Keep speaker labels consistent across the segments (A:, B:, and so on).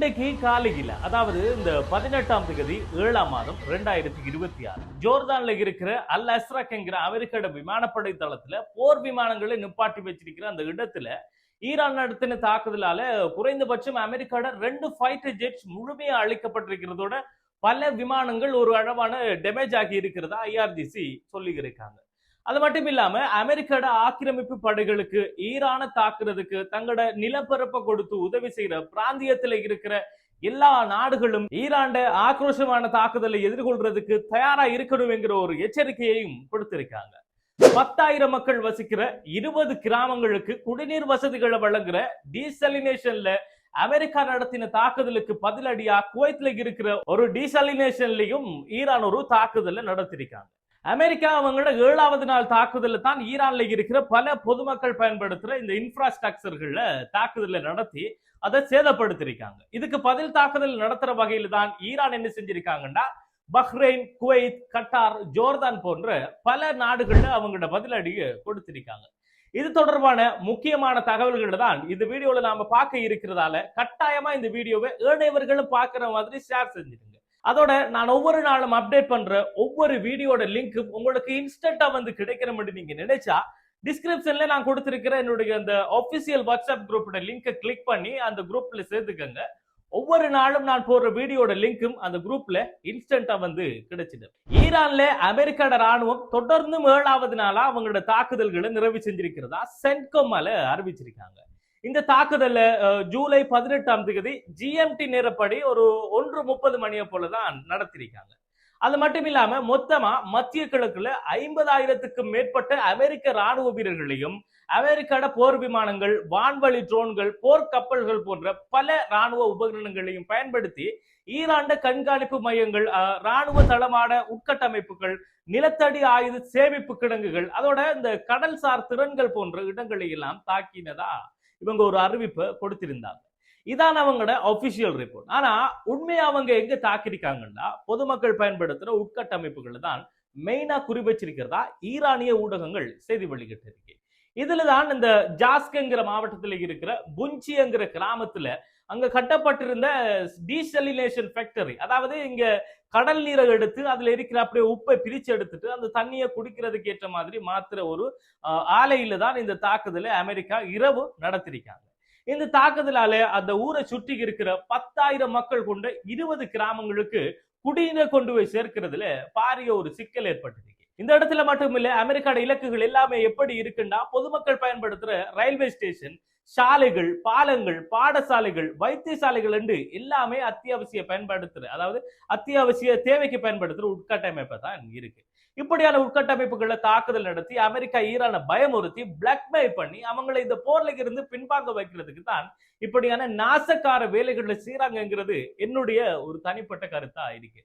A: இன்றைக்கு காலையில் அதாவது இந்த 18ஆம் தேதி 7ஆம் மாதம் 2026 ஜோர்தான்ல இருக்கிற அல் அஸ்ரக் என்கிற அமெரிக்கோட விமானப்படை தளத்துல போர் விமானங்களை நிப்பாட்டி வச்சிருக்கிற அந்த இடத்துல ஈரான் நடத்தின தாக்குதலால குறைந்தபட்சம் அமெரிக்காவோட 2 ஃபைட்டர் ஜெட்ஸ் முழுமையா அழிக்கப்பட்டிருக்கிறதோட பல விமானங்கள் ஒரு அளவான டேமேஜ் ஆகி இருக்கிறதா ஐஆர்ஜிசி சொல்லி இருக்காங்க. அது மட்டும் இல்லாம அமெரிக்காவோட ஆக்கிரமிப்பு படைகளுக்கு ஈரானை தாக்குறதுக்கு தங்களோட நிலப்பரப்பை கொடுத்து உதவி செய்யற பிராந்தியத்துல இருக்கிற எல்லா நாடுகளும் ஈரான்ட ஆக்ரோஷமான தாக்குதலை எதிர்கொள்றதுக்கு தயாரா இருக்கணும் என்கிற ஒரு எச்சரிக்கையையும் கொடுத்திருக்காங்க. 10,000 மக்கள் வசிக்கிற 20 கிராமங்களுக்கு குடிநீர் வசதிகளை வழங்குற டீசலினேஷன்ல அமெரிக்கா நடத்தின தாக்குதலுக்கு பதிலடியா குவைத்ல இருக்கிற ஒரு டீசலினேஷன்லயும் ஈரான் ஒரு தாக்குதலை நடத்திருக்காங்க. அமெரிக்கா அவங்களோட 7வது நாள் தாக்குதல தான் ஈரான்ல இருக்கிற பல பொதுமக்கள் பயன்படுத்துற இந்த இன்ஃப்ராஸ்ட்ரக்சர்கள்ல தாக்குதலை நடத்தி அதை சேதப்படுத்திருக்காங்க. இதுக்கு பதில் தாக்குதல் நடத்துற வகையில தான் ஈரான் என்ன செஞ்சிருக்காங்கன்னா பஹ்ரைன், குவைத், கட்டார், ஜோர்தான் போன்ற பல நாடுகள்ல அவங்களோட பதிலடியை கொடுத்திருக்காங்க. இது தொடர்பான முக்கியமான தகவல்கள் தான் இந்த வீடியோல நாம பார்க்க இருக்கிறதால கட்டாயமா இந்த வீடியோவை ஏனையவர்களும் பார்க்கிற மாதிரி ஷேர் செஞ்சிருங்க. அதோட நான் ஒவ்வொரு நாளும் அப்டேட் பண்ற ஒவ்வொரு வீடியோட லிங்க்கும் உங்களுக்கு இன்ஸ்டன்டா வந்து கிடைக்கிற மாதிரி நீங்க நினைச்சா டிஸ்கிரிப்ஷன்ல நான் கொடுத்திருக்கிற என்னுடைய அந்த ஆபீஷியல் வாட்ஸ்அப் குரூப்போட லிங்கை கிளிக் பண்ணி அந்த குரூப்ல சேர்த்துக்கங்க. ஒவ்வொரு நாளும் நான் போடுற வீடியோட லிங்க்கும் அந்த குரூப்ல இன்ஸ்டன்டா வந்து கிடைச்சிடும். ஈரான்ல அமெரிக்காவோட ராணுவம் தொடர்ந்து 7வது நாளா அவங்களோட தாக்குதல்களை நிறைவு செஞ்சிருக்கிறதா சென்ட்கோமால அறிவிச்சிருக்காங்க. இந்த தாக்குதல ஜூலை 18ஆம் தேதி ஜிஎம்டி நேரப்படி ஒரு 1:30 மணியை போலதான் நடத்திருக்காங்க. அது மட்டும் இல்லாம மொத்தமா மத்திய கிழக்குல 50,000க்கும் மேற்பட்ட அமெரிக்க ராணுவ வீரர்களையும் அமெரிக்காவோட போர் விமானங்கள், வான்வழி ட்ரோன்கள், போர் கப்பல்கள் போன்ற பல ராணுவ உபகரணங்களையும் பயன்படுத்தி ஈரான் கண்காணிப்பு மையங்கள், ராணுவ தளமான உட்கட்டமைப்புகள், நிலத்தடி ஆயுத சேமிப்பு கிடங்குகள், அதோட இந்த கடல்சார் திறன்கள் போன்ற இடங்களை எல்லாம் தாக்கினதா இவங்க ஒரு அறிவிப்பை கொடுத்திருந்தாங்க. இதான் அவங்களோட அபிஷியல் ரிப்போர்ட். ஆனா உண்மையா அவங்க எங்க தாக்கிருக்காங்கன்னா பொதுமக்கள் பயன்படுத்துற உட்கட்டமைப்புகள் தான் மெயினா குறி வச்சிருக்கிறதா ஈரானிய ஊடகங்கள் செய்தி வெளியிட்டு இருக்கு. இதுலதான் இந்த ஜாஸ்கங்கிற மாவட்டத்தில் இருக்கிற புஞ்சிங்கிற கிராமத்துல அங்க கட்டப்பட்டிருந்த டீசலினேஷன் ஃபேக்டரி, அதாவது இங்க கடல் நீரை எடுத்து அதுல இருக்கிற அப்படியே உப்பை பிரிச்சு எடுத்துட்டு அந்த தண்ணியை குடிக்கிறதுக்கு ஏற்ற மாதிரி மாத்திர ஒரு ஆலையில தான் இந்த தாக்குதலை அமெரிக்கா இரவு நடத்திருக்காங்க. இந்த தாக்குதலால அந்த ஊரை சுற்றி இருக்கிற 10,000 மக்கள் கொண்ட 20 கிராமங்களுக்கு குடிநீரை கொண்டு போய் சேர்க்கிறதுல பாரிய ஒரு சிக்கல் ஏற்பட்டிருக்கு. இந்த இடத்துல மட்டும் இல்ல, அமெரிக்காவோட இலக்குகள் எல்லாமே எப்படி இருக்குன்னா பொதுமக்கள் பயன்படுத்துற ரயில்வே ஸ்டேஷன், சாலைகள், பாலங்கள், பாடசாலைகள், வைத்தியசாலைகள் என்று எல்லாமே அத்தியாவசிய பயன்படுத்துற, அதாவது அத்தியாவசிய தேவைக்கு பயன்படுத்துற உட்கட்டமைப்பு தான் இருக்கு. இப்படியான உட்கட்டமைப்புகளை தாக்குதல் நடத்தி அமெரிக்கா ஈரானை பயமுறுத்தி பிளாக்மெயில் பண்ணி அவங்களை இந்த போர்ல இருந்து பின்வாங்க வைக்கிறதுக்கு தான் இப்படியான நாசக்கார வேலைகளை செய்யறாங்கிறது என்னுடைய ஒரு தனிப்பட்ட கருத்தா இருக்கு.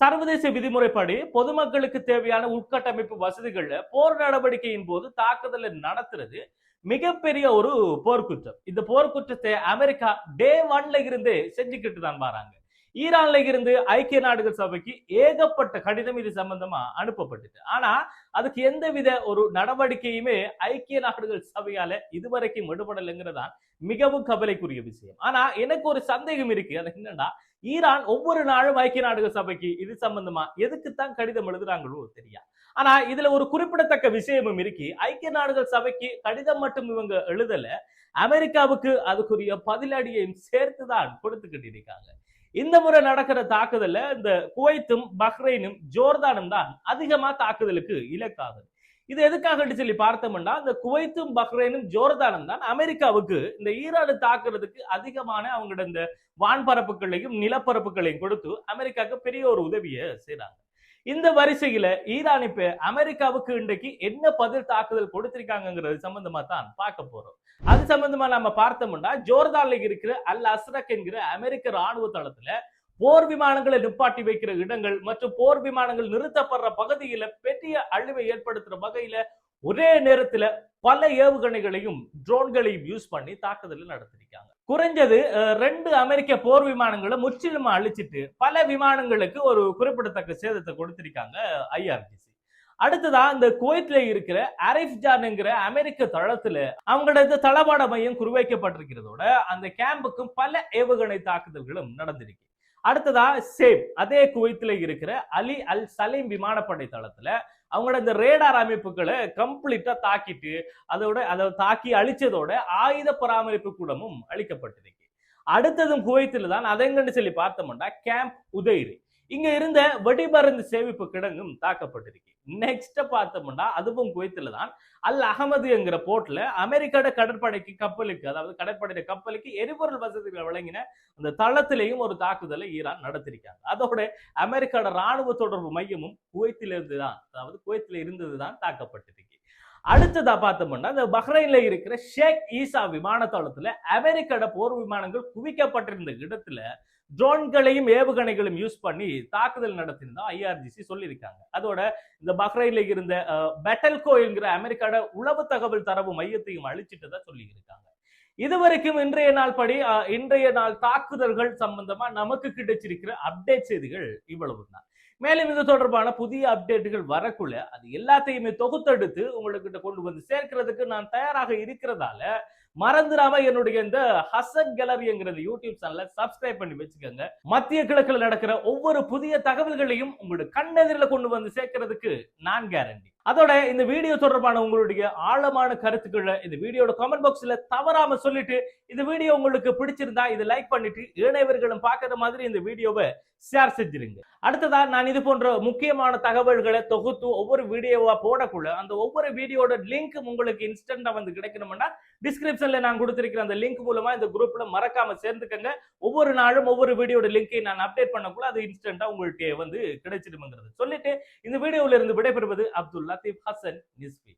A: சர்வதேச விதிமுறைப்படி பொதுமக்களுக்கு தேவையான உட்கட்டமைப்பு வசதிகள்ல போர் நடவடிக்கையின் போது தாக்குதலை நடத்துறது மிகப்பெரிய ஒரு போர்க்குற்றம். இந்த போர்க்குற்றத்தை அமெரிக்கா டே 1ல இருந்து செஞ்சுக்கிட்டு தான் வராங்க. ஈரான்ல இருந்து ஐக்கிய நாடுகள் சபைக்கு ஏகப்பட்ட கடிதம் இது சம்பந்தமா அனுப்பப்பட்டது. ஆனா அதுக்கு எந்தவித ஒரு நடவடிக்கையுமே ஐக்கிய நாடுகள் சபையால இதுவரைக்கும் விடுபடலைங்கிறதா மிகவும் கவலைக்குரிய விஷயம். ஆனா எனக்கு ஒரு சந்தேகம் இருக்கு. அது என்னன்னா, ஈரான் ஒவ்வொரு நாளும் ஐக்கிய நாடுகள் சபைக்கு இது சம்பந்தமா எதுக்குத்தான் கடிதம் எழுதுறாங்களோ தெரியா. ஆனா இதுல ஒரு குறிப்பிடத்தக்க விஷயமும் இருக்கு. ஐக்கிய நாடுகள் சபைக்கு கடிதம் மட்டும் இவங்க எழுதல, அமெரிக்காவுக்கு அதுக்குரிய பதிலடியையும் சேர்த்துதான் கொடுத்துக்கிட்டு இருக்காங்க. இந்த முறை நடக்கிற தாக்குதல்ல இந்த குவைத்தும், பஹ்ரைனும், ஜோர்தானும் தான் அதிகமா தாக்குதலுக்கு இலக்காகுது. இது எதுக்காக சொல்லி பார்த்தோம்னா, இந்த குவைத்தும், பஹ்ரைனும், ஜோர்தானும் தான் அமெரிக்காவுக்கு இந்த ஈரானை தாக்குறதுக்கு அதிகமான அவங்களோட இந்த வான்பரப்புகளையும் நிலப்பரப்புகளையும் கொடுத்து அமெரிக்காவுக்கு பெரிய ஒரு உதவியை செய்யறாங்க. இந்த வரிசையில ஈரான் இப்ப அமெரிக்காவுக்கு இன்றைக்கு என்ன பதில் தாக்குதல் கொடுத்திருக்காங்கிறது சம்பந்தமா தான் பார்க்க போறோம். அது சம்பந்தமா நம்ம பார்த்தோம்னா, ஜோர்தான்ல இருக்கிற அல் அஸ்ரக் என்கிற அமெரிக்க ராணுவ தளத்துல போர் விமானங்களை நிப்பாட்டி வைக்கிற இடங்கள் மற்றும் போர் விமானங்கள் நிறுத்தப்படுற பகுதியில பெரிய அழிவை ஏற்படுத்துற வகையில ஒரே நேரத்துல பல ஏவுகணைகளையும் ட்ரோன்களையும் யூஸ் பண்ணி தாக்குதல் நடத்திருக்காங்க. குறைஞ்சது 2 அமெரிக்க போர் விமானங்களை முற்றிலுமா அழிச்சிட்டு பல விமானங்களுக்கு ஒரு குறிப்பிடத்தக்க சேதத்தை கொடுத்திருக்காங்க ஐஆர்ஜிசி. அடுத்ததா இந்த குவைத்ல இருக்கிற அரிஃப்ஜான் என்கிற அமெரிக்க தளத்துல அவங்களோட தளவாட மையம் குறிவைக்கப்பட்டிருக்கிறதோட அந்த கேம்புக்கும் பல ஏவுகணை தாக்குதல்களும் நடந்திருக்கு. அடுத்ததா சேம் அதே குவைத்ல இருக்கிற அலி அல் சலீம் விமானப்படை தளத்துல அவங்களோட இந்த ரேடார் அமைப்புகளை கம்ப்ளீட்டா தாக்கிட்டு அதை தாக்கி அழிச்சதோட ஆயுத பராமரிப்பு கூடமும் அளிக்கப்பட்டிருக்கு. அடுத்ததும் குவைத்தில் தான் அதெங்கன்னு சொல்லி பார்த்தோம்னா கேம்ப் உதைரி இங்க இருந்த வெடிமருந்து சேமிப்பு கிடங்கும் தாக்கப்பட்டிருக்கு. நெக்ஸ்ட் பார்த்தோம்னா அதுவும் குவைத்துல தான் அல் அகமது என்கிற போர்ட்ல அமெரிக்காட கடற்படைக்கு கப்பலுக்கு அதாவது கடற்படை கப்பலுக்கு எரிபொருள் வசதிகளை வழங்கின அந்த தளத்திலையும் ஒரு தாக்குதலை ஈரான் நடத்திருக்காங்க. அதோட அமெரிக்காட ராணுவ தொடர்பு மையமும் குவைத்திலிருந்து தான் அதாவது குவைத்தில் இருந்ததுதான் தாக்கப்பட்டிருக்கு. அடுத்ததா பார்த்தோம்னா இந்த பஹ்ரைன்ல இருக்கிற ஷேக் ஈசா விமான தளத்துல அமெரிக்காட போர் விமானங்கள் குவிக்கப்பட்டிருந்த இடத்துல ட்ரோன்களையும் ஏவுகணைகளையும் யூஸ் பண்ணி தாக்குதல் நடத்தினதா ஐஆர்ஜிசி சொல்லியிருக்காங்க. அதோட இந்த பஹ்ரைன்ல இருந்த பெட்டல்கோ என்கிற அமெரிக்காட உளவு தகவல் தரவு மையத்தையும் அழிச்சிட்டதா சொல்லி இருக்காங்க. இதுவரைக்கும் இன்றைய நாள் தாக்குதல்கள் சம்பந்தமா நமக்கு கிடைச்சிருக்கிற அப்டேட் செய்திகள் இவ்வளவு தான். மேலும் இது தொடர்பான புதிய அப்டேட்டுகள் வரக்குள்ள அது எல்லாத்தையுமே தொகுத்தெடுத்து உங்ககிட்ட கொண்டு வந்து சேர்க்கிறதுக்கு நான் தயாராக இருக்கிறதால மறந்துடாம என்னுடைய இந்த ஹசன் கேலரி என்கிற யூடியூப் சேனலை சப்ஸ்கிரைப் பண்ணி வச்சுக்கோங்க. மத்திய கிழக்குல நடக்கிற ஒவ்வொரு புதிய தகவல்களையும் உங்களுடைய கண்ணெதிரில் கொண்டு வந்து சேர்க்கிறதுக்கு நான் கேரண்டி. அதோட இந்த வீடியோ தொடர்பான உங்களுடைய ஆழமான கருத்துக்களை இந்த வீடியோட கமெண்ட் பாக்ஸ்ல தவறாம சொல்லிட்டு இந்த வீடியோ உங்களுக்கு பிடிச்சிருந்தா இதை லைக் பண்ணிட்டு இளைஞர்களும் பார்க்கற மாதிரி இந்த வீடியோவை ஷேர் செஞ்சிருங்க. அடுத்ததா நான் இது போன்ற முக்கியமான தகவல்களை தொகுத்து ஒவ்வொரு வீடியோவா போடக்குள்ள அந்த ஒவ்வொரு வீடியோட லிங்க் உங்களுக்கு இன்ஸ்டன்டா வந்து கிடைக்கணும்னா டிஸ்கிரிப்ஷன்ல நான் கொடுத்திருக்கிற அந்த லிங்க் மூலமா இந்த குரூப்ல மறக்காம சேர்ந்துக்கங்க. ஒவ்வொரு நாளும் ஒவ்வொரு வீடியோட லிங்கை நான் அப்டேட் பண்ணக்குள்ள அது இன்ஸ்டன்டா உங்களுக்கு வந்து கிடைச்சிடுங்கிறது சொல்லிட்டு இந்த வீடியோல இருந்து விடைபெறுவது அப்துல் லத்தீப் ஹசன் நிஸ்வி.